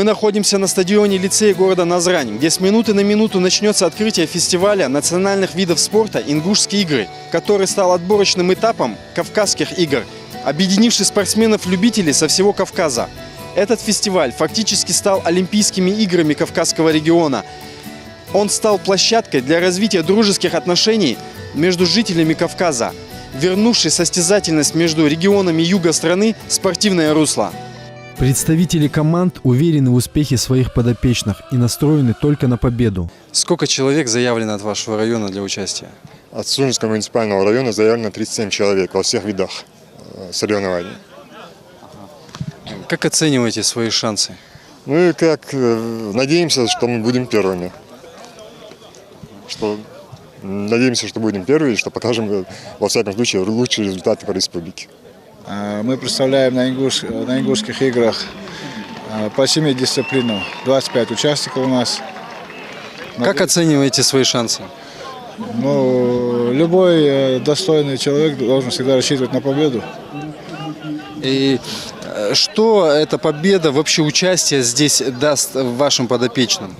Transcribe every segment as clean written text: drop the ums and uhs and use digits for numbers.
Мы находимся на стадионе лицея города Назрань, где с минуты на минуту начнется открытие фестиваля национальных видов спорта «Ингушские игры», который стал отборочным этапом Кавказских игр, объединивший спортсменов-любителей со всего Кавказа. Этот фестиваль фактически стал Олимпийскими играми Кавказского региона. Он стал площадкой для развития дружеских отношений между жителями Кавказа, вернувший состязательность между регионами юга страны в спортивное русло. Представители команд уверены в успехе своих подопечных и настроены только на победу. Сколько человек заявлено от вашего района для участия? От Сунжского муниципального района заявлено 37 человек во всех видах соревнований. Как оцениваете свои шансы? Мы надеемся, что мы будем первыми. Надеемся, что будем первыми, что покажем, во всяком случае, лучшие результаты по республике. Мы представляем на Ингушских играх по 7 дисциплинам. 25 участников у нас. Как оцениваете свои шансы? Любой достойный человек должен всегда рассчитывать на победу. И что эта победа, вообще участие здесь даст вашим подопечным?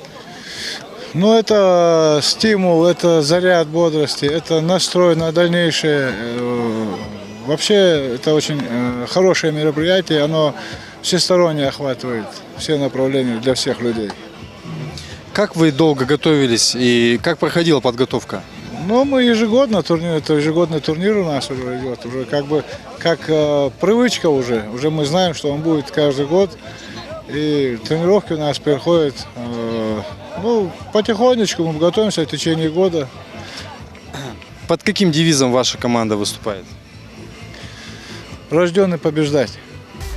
Это стимул, это заряд бодрости, это настрой на дальнейшее. Вообще, это очень хорошее мероприятие, оно всесторонне охватывает все направления для всех людей. Как вы долго готовились и как проходила подготовка? Мы ежегодно, это ежегодный турнир у нас уже идет, уже как привычка уже мы знаем, что он будет каждый год. И тренировки у нас проходят, потихонечку мы готовимся в течение года. Под каким девизом ваша команда выступает? Рожденный побеждать.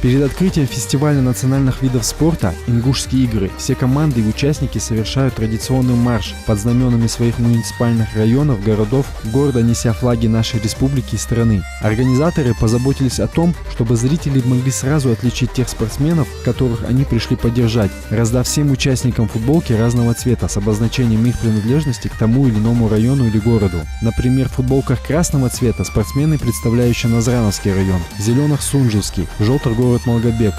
Перед открытием фестиваля национальных видов спорта «Ингушские игры» все команды и участники совершают традиционный марш под знаменами своих муниципальных районов, городов, гордо неся флаги нашей республики и страны. Организаторы позаботились о том, чтобы зрители могли сразу отличить тех спортсменов, которых они пришли поддержать, раздав всем участникам футболки разного цвета с обозначением их принадлежности к тому или иному району или городу. Например, в футболках красного цвета спортсмены, представляющие Назрановский район, в зеленых – Сунжевский, в желтых – город Малгобек.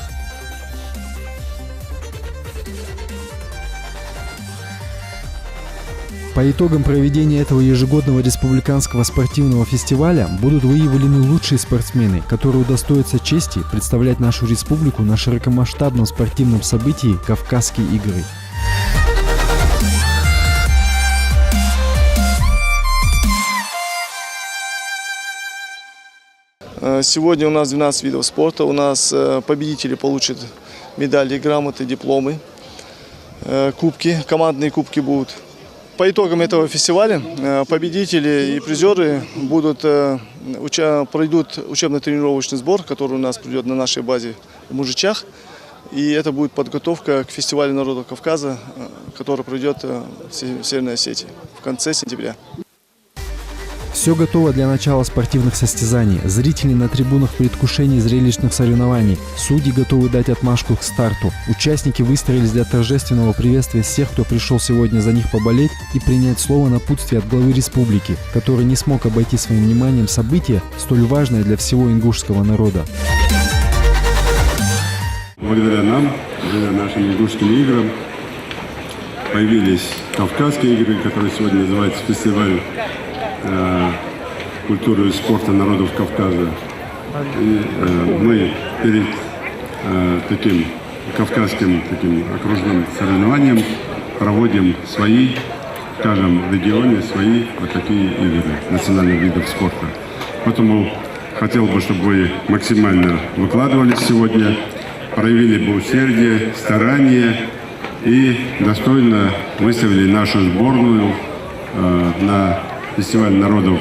По итогам проведения этого ежегодного республиканского спортивного фестиваля будут выявлены лучшие спортсмены, которые удостоятся чести представлять нашу республику на широкомасштабном спортивном событии «Кавказские игры». Сегодня у нас 12 видов спорта. У нас победители получат медали, грамоты, дипломы, кубки, командные кубки будут. По итогам этого фестиваля победители и призеры пройдут учебно-тренировочный сбор, который у нас пройдет на нашей базе в Мужичах. И это будет подготовка к фестивалю народов Кавказа, который пройдет в Северной Осетии в конце сентября. Все готово для начала спортивных состязаний. Зрители на трибунах в предвкушении зрелищных соревнований. Судьи готовы дать отмашку к старту. Участники выстроились для торжественного приветствия всех, кто пришел сегодня за них поболеть и принять слово напутствия от главы республики, который не смог обойти своим вниманием событие, столь важное для всего ингушского народа. Благодаря нам, благодаря нашим ингушским играм, появились Кавказские игры, которые сегодня называются фестиваль культуры и спорта народов Кавказа. И мы перед таким кавказским окружным соревнованием проводим свои, в каждом регионе, свои вот такие игры национальных видов спорта. Поэтому хотел бы, чтобы вы максимально выкладывались сегодня, проявили бы усердие, старание и достойно выставили нашу сборную на фестиваль народов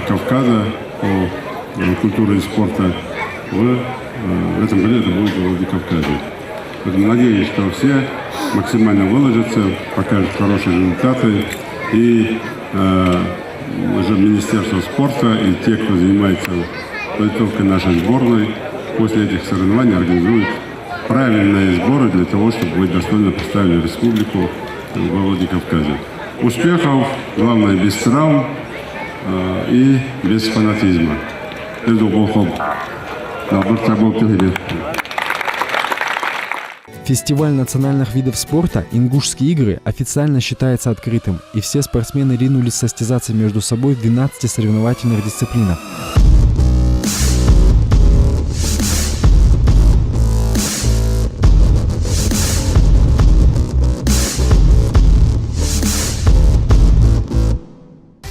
Кавказа по культуре и спорта. В этом году это будет в Владикавказе. Поэтому надеюсь, что все максимально выложатся, покажут хорошие результаты. И уже Министерство спорта и те, кто занимается подготовкой нашей сборной, после этих соревнований организуют правильные сборы для того, чтобы вы достойно представили республику во Владикавказе. Успехов, главное, без травм и без фанатизма. Фестиваль национальных видов спорта «Ингушские игры» официально считается открытым, и все спортсмены ринулись состязаться между собой в 12 соревновательных дисциплинах.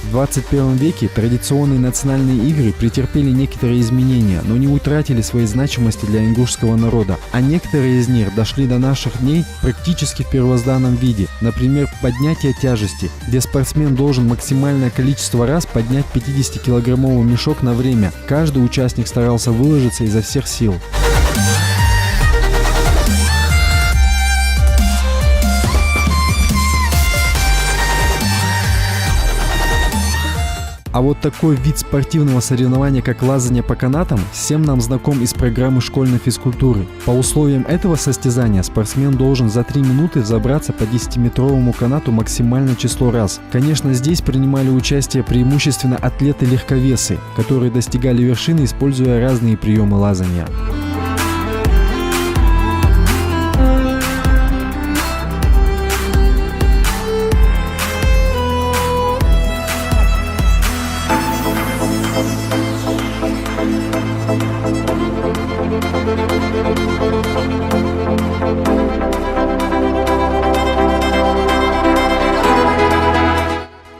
В 21 веке традиционные национальные игры претерпели некоторые изменения, но не утратили своей значимости для ингушского народа, а некоторые из них дошли до наших дней практически в первозданном виде. Например, поднятие тяжести, где спортсмен должен максимальное количество раз поднять 50-килограммовый мешок на время. Каждый участник старался выложиться изо всех сил. А вот такой вид спортивного соревнования, как лазание по канатам, всем нам знаком из программы школьной физкультуры. По условиям этого состязания спортсмен должен за 3 минуты взобраться по 10-метровому канату максимальное число раз. Конечно, здесь принимали участие преимущественно атлеты-легковесы, которые достигали вершины, используя разные приемы лазания.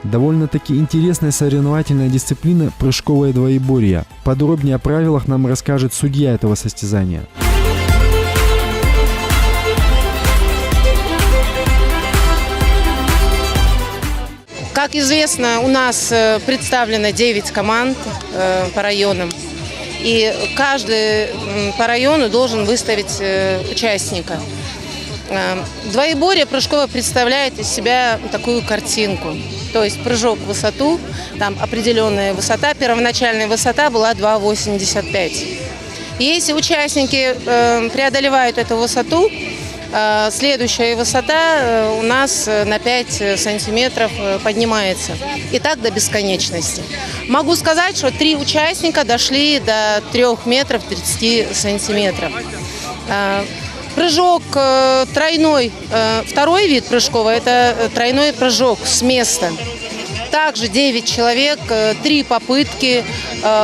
Довольно-таки интересная соревновательная дисциплина – прыжковое двоеборье. Подробнее о правилах нам расскажет судья этого состязания. Как известно, у нас представлено 9 команд по районам. И каждый по району должен выставить участника. Двоеборье прыжковое представляет из себя такую картинку. То есть прыжок в высоту, там определенная высота, первоначальная высота была 2,85. Если участники преодолевают эту высоту, следующая высота у нас на 5 сантиметров поднимается. И так до бесконечности. Могу сказать, что 3 участника дошли до 3 метров 30 сантиметров. Прыжок тройной, второй вид прыжкового – это тройной прыжок с места. Также 9 человек, 3 попытки,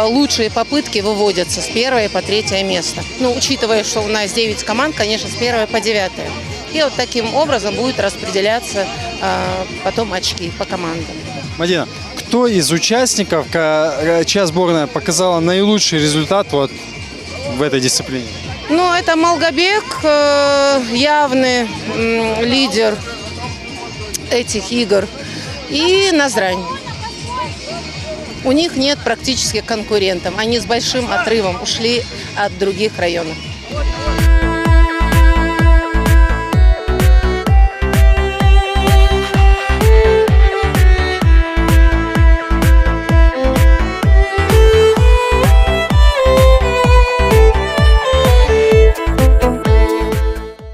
лучшие попытки выводятся с 1 по 3 место. Ну, учитывая, что у нас 9 команд, конечно, с 1 по 9. И вот таким образом будет распределяться потом очки по командам. Мадина, кто из участников, чья сборная показала наилучший результат вот в этой дисциплине? Ну, это Малгобек, явный лидер этих игр, и Назрань. У них нет практически конкурентов. Они с большим отрывом ушли от других районов.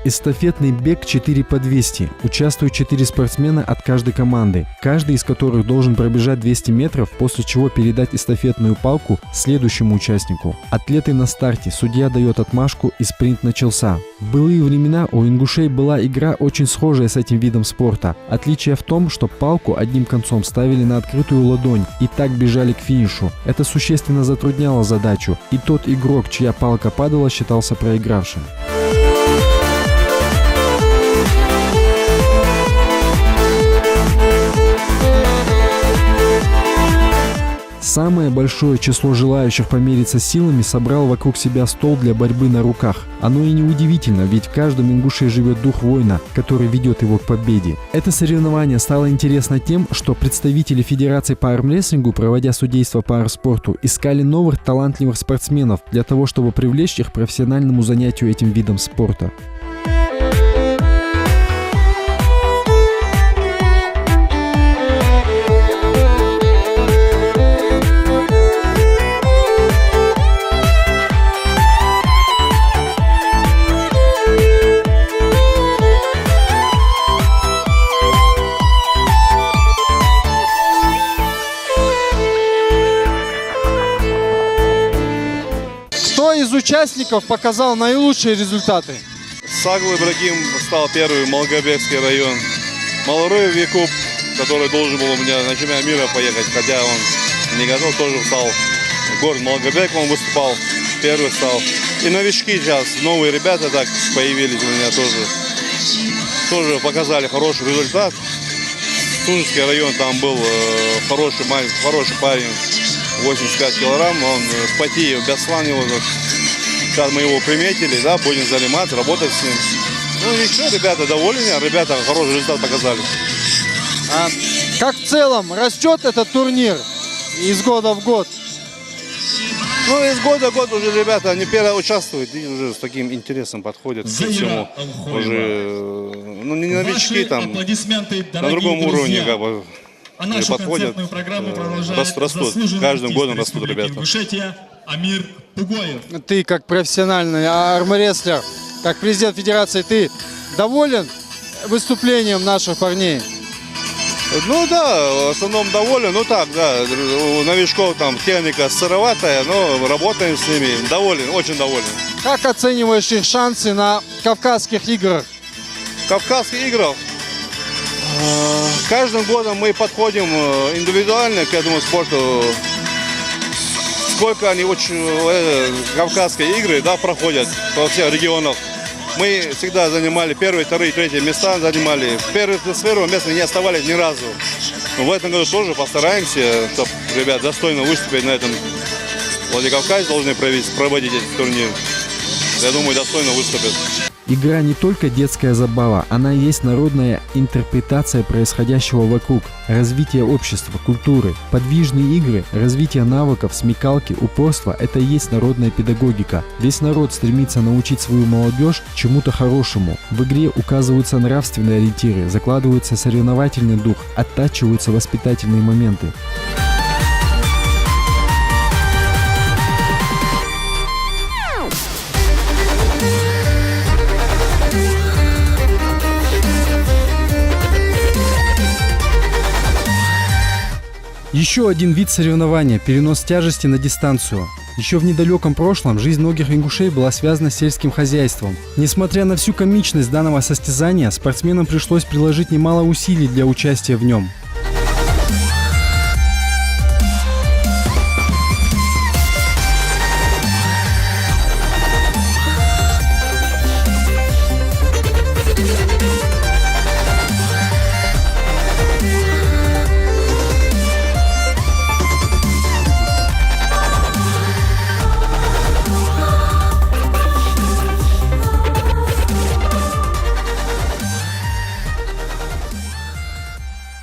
Эстафетный бег 4 по 200. Участвуют 4 спортсмена от каждой команды, каждый из которых должен пробежать 200 метров, после чего передать эстафетную палку следующему участнику. Атлеты на старте, судья дает отмашку и спринт начался. В былые времена у ингушей была игра очень схожая с этим видом спорта. Отличие в том, что палку одним концом ставили на открытую ладонь и так бежали к финишу. Это существенно затрудняло задачу, и тот игрок, чья палка падала, считался проигравшим. Самое большое число желающих помериться силами собрал вокруг себя стол для борьбы на руках. Оно и неудивительно, ведь в каждом ингуше живет дух воина, который ведет его к победе. Это соревнование стало интересно тем, что представители Федерации по армрестлингу, проводя судейство по армспорту, искали новых талантливых спортсменов для того, чтобы привлечь их к профессиональному занятию этим видом спорта. Кто из участников показал наилучшие результаты? Сагл Ибрагим стал первый, Малгобекский район. Малороев Якуб, который должен был у меня на чемпионат мира поехать, хотя он не готов, тоже стал. Город Малгобек, он выступал, первый стал. И новички сейчас, новые ребята так появились у меня тоже показали хороший результат. Тунжский район, там был хороший парень, 85 килограмм, он в Пати, Беслан его. Сейчас мы его приметили, да, будем заниматься, работать с ним. Ну ничего, ребята довольны, ребята хороший результат показали. А как в целом растет этот турнир из года в год? Ну, из года в год уже ребята, они первые участвуют и уже с таким интересом подходят ко всему. Уже, ну, не новички там, на другом уровне как бы подходят, растут. Каждым годом растут ребята. Ты как профессиональный армрестлер, как президент федерации, ты доволен выступлением наших парней? Ну да, в основном доволен, ну так, да, у новичков там техника сыроватая, но работаем с ними, доволен, очень доволен. Как оцениваешь их шансы на Кавказских играх? Кавказских играх, каждым годом мы подходим индивидуально к этому спорту. Сколько они Кавказские игры, да, проходят во всех регионах. Мы всегда занимали первые, вторые, третьи места, занимали. В первом месте не оставались ни разу. Но в этом году тоже постараемся, чтобы ребят достойно выступить на этом Владикавказе, должны проводить этот турнир. Я думаю, достойно выступят. Игра не только детская забава, она и есть народная интерпретация происходящего вокруг, развитие общества, культуры. Подвижные игры, развитие навыков, смекалки, упорства – это и есть народная педагогика. Весь народ стремится научить свою молодежь чему-то хорошему. В игре указываются нравственные ориентиры, закладывается соревновательный дух, оттачиваются воспитательные моменты. Еще один вид соревнования – перенос тяжести на дистанцию. Еще в недалеком прошлом жизнь многих ингушей была связана с сельским хозяйством. Несмотря на всю комичность данного состязания, спортсменам пришлось приложить немало усилий для участия в нем.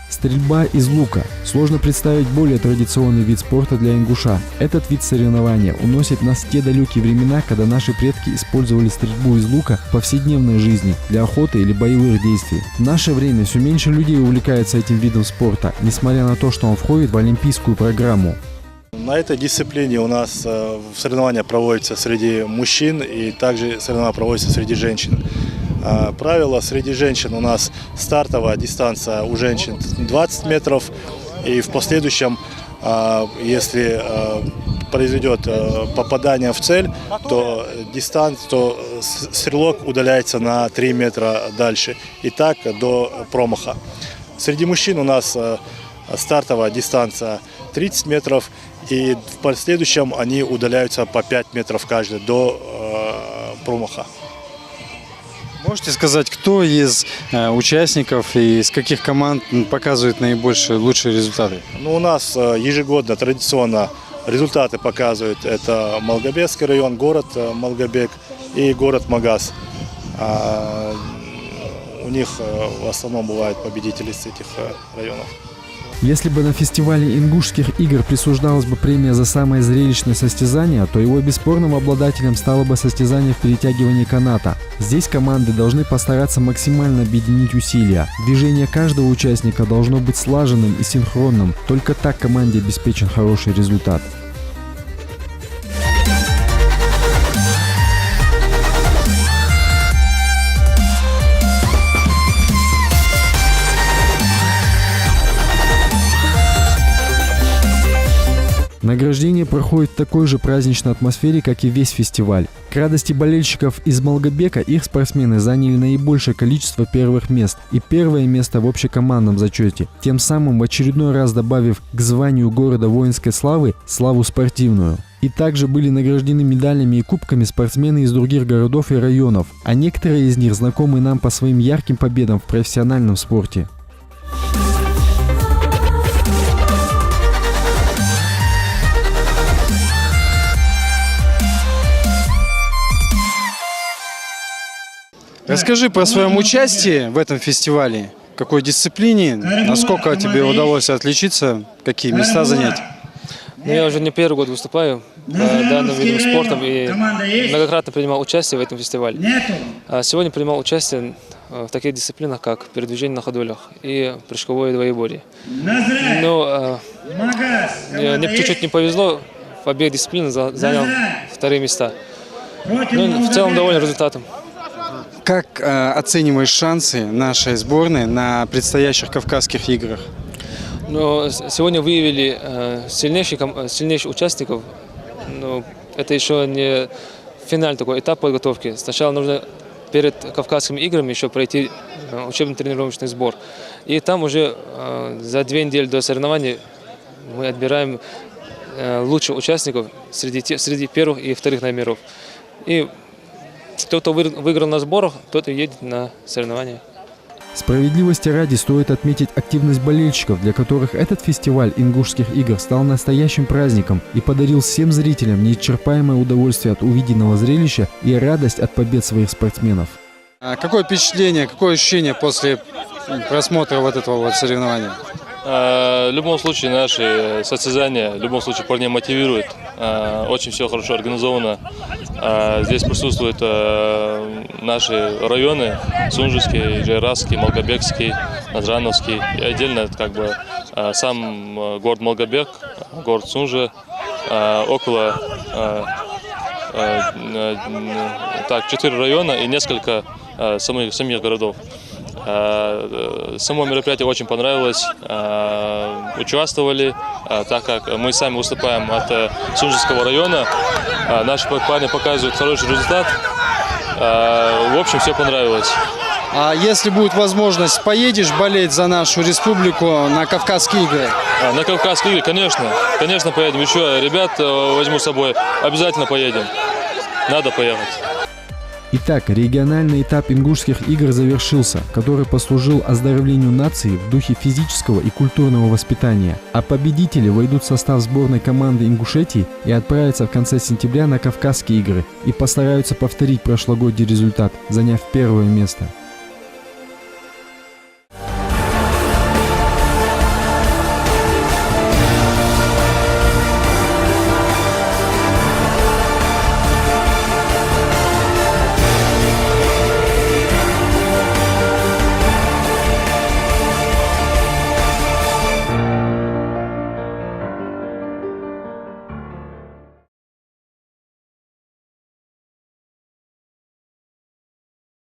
Стрельба из лука. Сложно представить более традиционный вид спорта для ингуша. Этот вид соревнования уносит нас в те далекие времена, когда наши предки использовали стрельбу из лука в повседневной жизни для охоты или боевых действий. В наше время все меньше людей увлекаются этим видом спорта, несмотря на то, что он входит в олимпийскую программу. На этой дисциплине у нас соревнования проводятся среди мужчин и также соревнования проводятся среди женщин. Правило: среди женщин у нас стартовая дистанция у женщин 20 метров, и в последующем, если произойдет попадание в цель, то стрелок удаляется на 3 метра дальше, и так до промаха. Среди мужчин у нас стартовая дистанция 30 метров, и в последующем они удаляются по 5 метров каждый до промаха. Можете сказать, кто из участников и из каких команд показывает лучшие результаты? Ну, у нас ежегодно традиционно результаты показывают это Малгобекский район, город Малгобек и город Магаз. У них в основном бывают победители с этих районов. Если бы на фестивале ингушских игр присуждалась бы премия за самое зрелищное состязание, то его бесспорным обладателем стало бы состязание в перетягивании каната. Здесь команды должны постараться максимально объединить усилия. Движение каждого участника должно быть слаженным и синхронным. Только так команде обеспечен хороший результат. Награждение проходит в такой же праздничной атмосфере, как и весь фестиваль. К радости болельщиков из Малгобека их спортсмены заняли наибольшее количество первых мест и первое место в общекомандном зачете, тем самым в очередной раз добавив к званию города воинской славы славу спортивную. И также были награждены медалями и кубками спортсмены из других городов и районов, а некоторые из них знакомы нам по своим ярким победам в профессиональном спорте. Расскажи про свое участие в этом фестивале, в какой дисциплине, насколько тебе удалось отличиться, какие места занять. Я уже не первый год выступаю по данным видам спорта и многократно принимал участие в этом фестивале. Сегодня принимал участие в таких дисциплинах, как передвижение на ходулях и прыжковое двоеборье. Но мне чуть-чуть не повезло, в обеих дисциплинах занял вторые места. Но в целом доволен результатом. Как оцениваешь шансы нашей сборной на предстоящих Кавказских играх? Но сегодня выявили сильнейших участников, но это еще не финальный такой этап подготовки. Сначала нужно перед Кавказскими играми еще пройти учебно-тренировочный сбор. И там уже за 2 недели до соревнований мы отбираем лучших участников среди первых и вторых номеров. И тот, кто выиграл на сборах, тот и едет на соревнования. Справедливости ради стоит отметить активность болельщиков, для которых этот фестиваль ингушских игр стал настоящим праздником и подарил всем зрителям неисчерпаемое удовольствие от увиденного зрелища и радость от побед своих спортсменов. Какое впечатление, какое ощущение после просмотра вот этого вот соревнования? В любом случае наши состязания, в любом случае парней мотивирует. Очень все хорошо организовано. Здесь присутствуют наши районы: Сунжский, Джайрасский, Малгобекский, Назрановский. И отдельно сам город Малгобек, город Сунжа, около 4 района и несколько самих городов. Само мероприятие очень понравилось, участвовали, так как мы сами выступаем от Сунжского района, наши парни показывают хороший результат, в общем, все понравилось. А если будет возможность, поедешь болеть за нашу республику на Кавказские игры? На Кавказские игры, конечно поедем, еще ребят возьму с собой, обязательно поедем, надо поехать. Итак, региональный этап ингушских игр завершился, который послужил оздоровлению нации в духе физического и культурного воспитания. А победители войдут в состав сборной команды Ингушетии и отправятся в конце сентября на Кавказские игры и постараются повторить прошлогодний результат, заняв первое место.